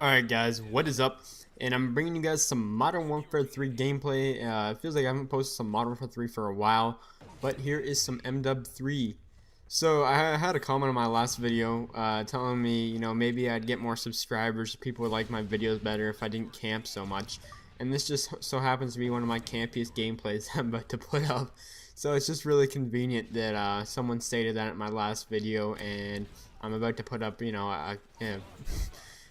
Alright guys, what is up? And I'm bringing you guys some Modern Warfare 3 gameplay. It feels like I haven't posted some Modern Warfare 3 for a while, but here is some MW3. So I had a comment on my last video telling me, maybe I'd get more subscribers, people would like my videos better if I didn't camp so much. And this just so happens to be one of my campiest gameplays I'm about to put up. So it's just really convenient that someone stated that in my last video, and I'm about to put up,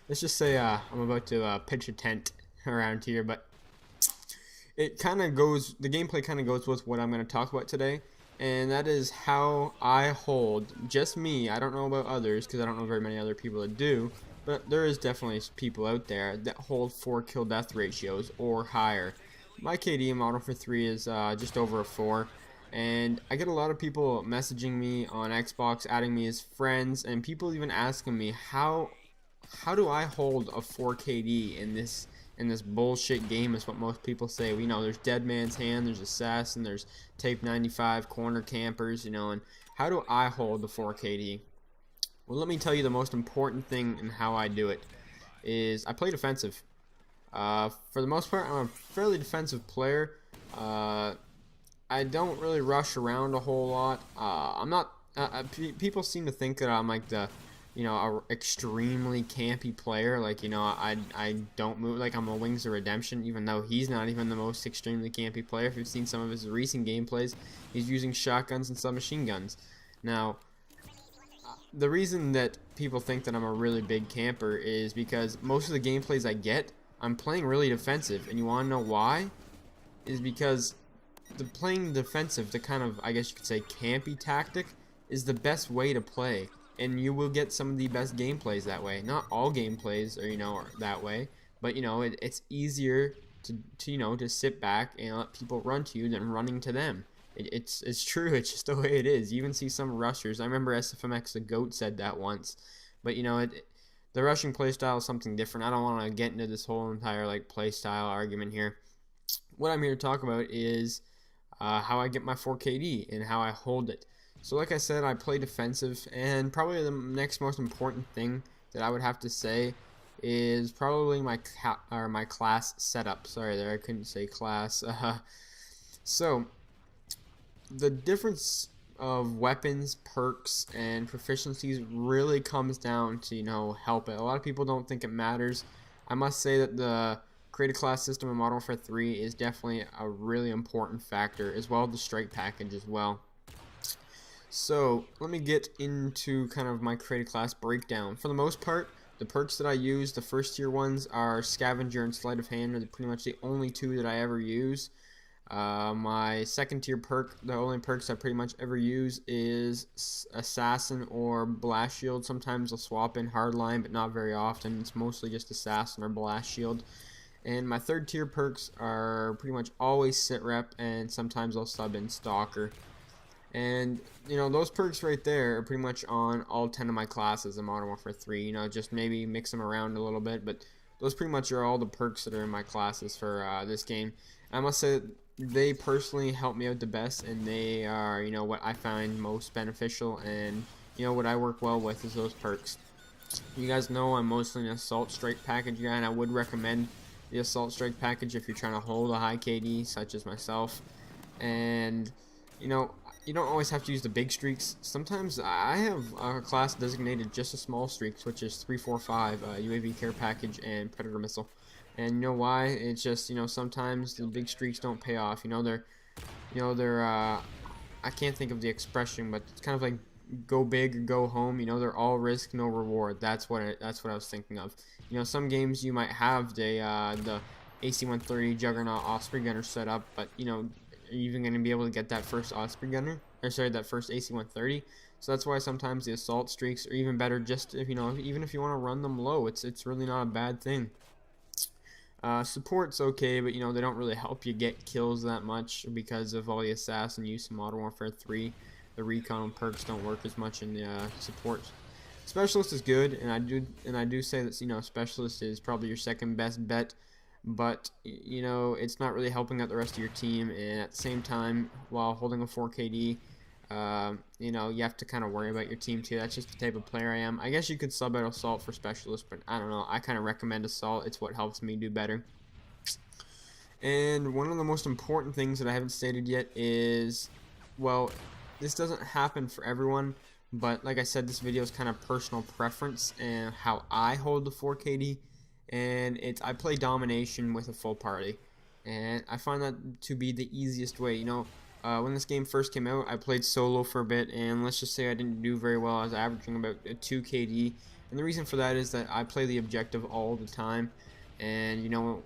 let's just say I'm about to pitch a tent around here, but it kind of goes, the gameplay kind of goes with what I'm going to talk about today, and that is how I hold, just me, I don't know about others, because I don't know very many other people that do, but there is definitely people out there that hold 4 kill death ratios or higher. My KD in Modern Warfare 3 is just over a 4, and I get a lot of people messaging me on Xbox, adding me as friends, and people even asking me how do I hold a 4 KD in this bullshit game is what most people say. We know there's Dead Man's Hand, there's Assassin, there's Tape 95, Corner Campers, and how do I hold the 4 KD? Well, let me tell you the most important thing in how I do it is I play defensive. For the most part, I'm a fairly defensive player. I don't really rush around a whole lot. I'm not. People seem to think that I'm like the a extremely campy player, like, I don't move, like I'm a Wings of Redemption, even though he's not even the most extremely campy player. If you've seen some of his recent gameplays, he's using shotguns and submachine guns. Now, the reason that people think that I'm a really big camper is because most of the gameplays I get, I'm playing really defensive, and you want to know why? Is because the playing defensive, the kind of, I guess you could say, campy tactic, is the best way to play. And you will get some of the best gameplays that way. Not all gameplays are that way, but it's easier to sit back and let people run to you than running to them. It's true. It's just the way it is. You even see some rushers. I remember SFMX the GOAT said that once, but the rushing playstyle is something different. I don't want to get into this whole entire playstyle argument here. What I'm here to talk about is how I get my 4KD and how I hold it. So like I said, I play defensive, and probably the next most important thing that I would have to say is probably my class setup. Sorry there, I couldn't say class. So the difference of weapons, perks, and proficiencies really comes down to help it. A lot of people don't think it matters. I must say that the create a class system in Modern Warfare 3 is definitely a really important factor, as well as the strike package as well. So let me get into kind of my create a class breakdown. For the most part, the perks that I use, the first tier ones are Scavenger and Sleight of Hand, are pretty much the only two that I ever use. My second tier perk, the only perks I pretty much ever use is Assassin or Blast Shield. Sometimes I'll swap in Hardline, but not very often. It's mostly just Assassin or Blast Shield. And my third tier perks are pretty much always Sit Rep, and sometimes I'll sub in Stalker. And those perks right there are pretty much on all 10 of my classes in Modern Warfare 3. Just maybe mix them around a little bit, but those pretty much are all the perks that are in my classes for this game. I must say that they personally help me out the best, and they are what I find most beneficial, and what I work well with is those perks. You guys know I'm mostly an Assault Strike package guy, and I would recommend the Assault Strike package if you're trying to hold a high KD, such as myself. And you don't always have to use the big streaks. Sometimes I have a class designated just a small streaks, which is 345, UAV care package and Predator missile. And you know why? It's just sometimes the big streaks don't pay off. They're I can't think of the expression, but it's kind of like go big or go home. They're all risk, no reward. That's what I was thinking of. Some games you might have the AC-130 Juggernaut Osprey gunner set up, but are you even going to be able to get that first Osprey gunner? Or sorry, that first AC-130. So that's why sometimes the assault streaks are even better. Just if even if you want to run them low, it's really not a bad thing. Support's okay, but they don't really help you get kills that much because of all the assassin use in Modern Warfare 3. The recon perks don't work as much in the support. Specialist is good, and I do say that specialist is probably your second best bet. But it's not really helping out the rest of your team, and at the same time, while holding a 4KD, You know, you have to kind of worry about your team too. That's just the type of player I am. I guess you could sub out Assault for Specialist, but I don't know. I kind of recommend Assault. It's what helps me do better. And one of the most important things that I haven't stated yet is, well, this doesn't happen for everyone, but like I said, this video is kind of personal preference and how I hold the 4KD. And I play domination with a full party, and I find that to be the easiest way. You know, when this game first came out, I played solo for a bit, and let's just say I didn't do very well. I was averaging about a 2 KD, and the reason for that is that I play the objective all the time, and you know,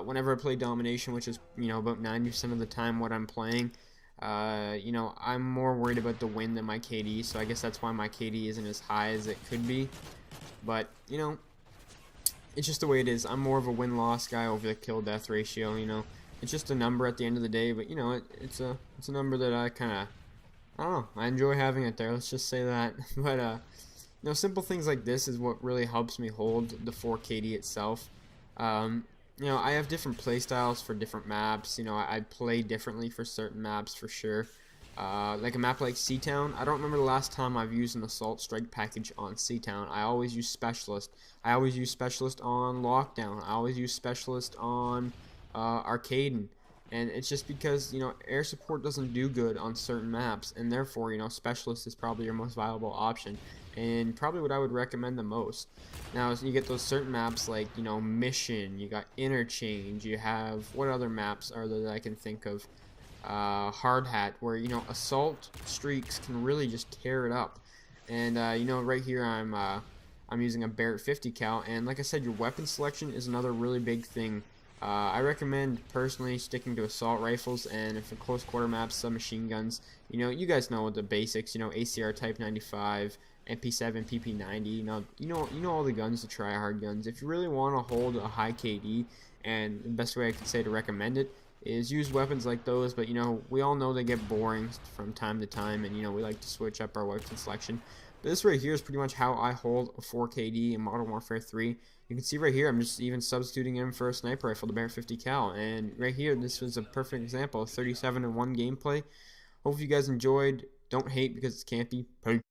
whenever I play domination, which is, you know, about 90% of the time what I'm playing, you know, I'm more worried about the win than my KD, so I guess that's why my KD isn't as high as it could be. But you know, it's just the way it is. I'm more of a win-loss guy over the kill-death ratio. You know, it's just a number at the end of the day. But you know, it's a number that I kind of, I don't know, I enjoy having it there. Let's just say that. But you know, simple things like this is what really helps me hold the 4KD itself. You know, I have different play styles for different maps. You know, I play differently for certain maps for sure. Like a map like Seatown, I don't remember the last time I've used an Assault Strike package on Seatown. I always use Specialist. I always use Specialist on Lockdown. I always use Specialist on Arcaden. And it's just because, you know, air support doesn't do good on certain maps, and therefore, you know, Specialist is probably your most viable option, and probably what I would recommend the most. Now, you get those certain maps like, you know, Mission, you got Interchange, you have, what other maps are there that I can think of? Hard Hat, where, you know, Assault streaks can really just tear it up. And you know, right here I'm using a Barrett 50 cal, and like I said, your weapon selection is another really big thing. I recommend personally sticking to assault rifles, and if a close quarter maps, submachine guns, you know, you guys know the basics, you know, ACR Type 95, MP7, PP90, you know all the guns, the try-hard guns. If you really want to hold a high KD, and the best way I could say to recommend it is use weapons like those, but you know, we all know they get boring from time to time, and you know, we like to switch up our weapon selection. But this right here is pretty much how I hold a 4KD in Modern Warfare 3. You can see right here, I'm just even substituting him for a sniper rifle, the Barrett 50 cal, and right here, this was a perfect example of 37-1 gameplay. Hope you guys enjoyed. Don't hate because it's campy. Peace.